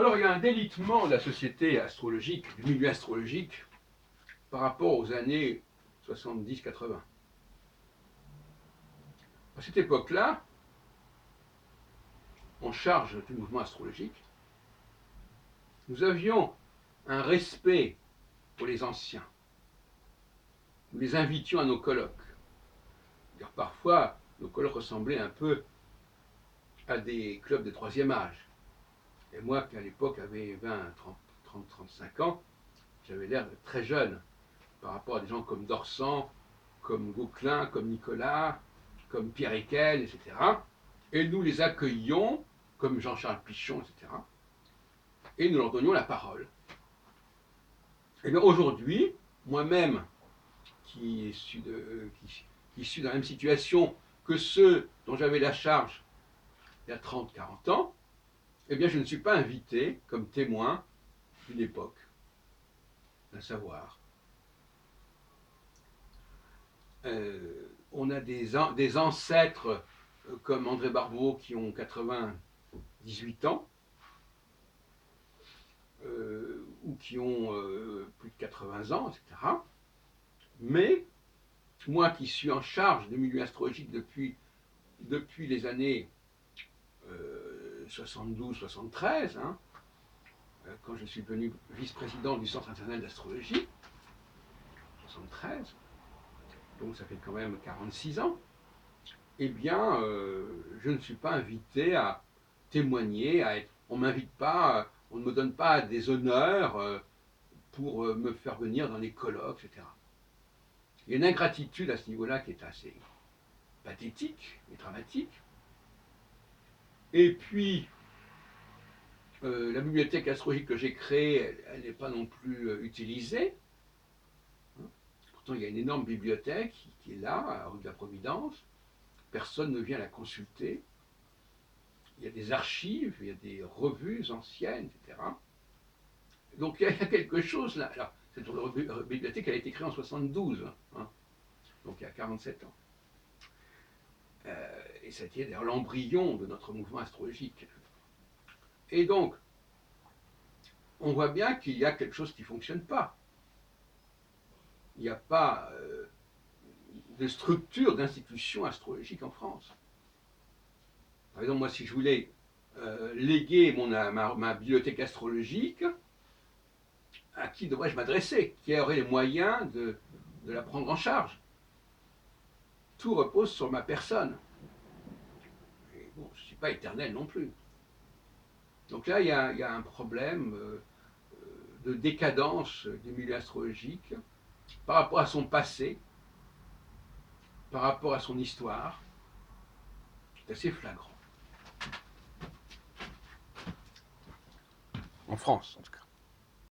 Alors, il y a un délitement de la société astrologique, du milieu astrologique, par rapport aux années 70-80. À cette époque-là, en charge du mouvement astrologique, nous avions un respect pour les anciens. Nous les invitions à nos colloques. Car parfois, nos colloques ressemblaient un peu à des clubs de troisième âge. Et moi, qui à l'époque avait 20, 30, 35 ans, j'avais l'air très jeune par rapport à des gens comme Dorsan, comme Gauquelin, comme Nicolas, comme Pierre Équel, etc. Et nous les accueillions, comme Jean-Charles Pichon, etc. Et nous leur donnions la parole. Et bien aujourd'hui, moi-même, qui suis dans la même situation que ceux dont j'avais la charge il y a 30, 40 ans, eh bien je ne suis pas invité comme témoin d'une époque, d'un savoir. On a des ancêtres comme André Barbeau qui ont 98 ans, ou qui ont plus de 80 ans, etc. Mais moi qui suis en charge du milieu astrologique depuis les années 72-73, hein, quand je suis devenu vice-président du Centre international d'astrologie, 73, donc ça fait quand même 46 ans, eh bien, je ne suis pas invité à témoigner, on ne m'invite pas, on ne me donne pas des honneurs pour me faire venir dans les colloques, etc. Il y a une ingratitude à ce niveau-là qui est assez pathétique et dramatique. Et puis, la bibliothèque astrologique que j'ai créée, elle n'est pas non plus utilisée. Pourtant, il y a une énorme bibliothèque qui est là, à rue de la Providence. Personne ne vient la consulter. Il y a des archives, il y a des revues anciennes, etc. Donc il y a quelque chose là. Alors, cette bibliothèque, elle a été créée en 72, hein, donc il y a 47 ans. Et ça a été d'ailleurs l'embryon de notre mouvement astrologique. Et donc, on voit bien qu'il y a quelque chose qui ne fonctionne pas. Il n'y a pas de structure, d'institution astrologique en France. Par exemple, moi, si je voulais léguer ma bibliothèque astrologique, à qui devrais-je m'adresser? Qui aurait les moyens de la prendre en charge? Tout repose sur ma personne. Et bon, je ne suis pas éternel non plus. Donc là, il y a un problème de décadence du milieu astrologique par rapport à son passé, par rapport à son histoire. C'est assez flagrant. En France, en tout cas.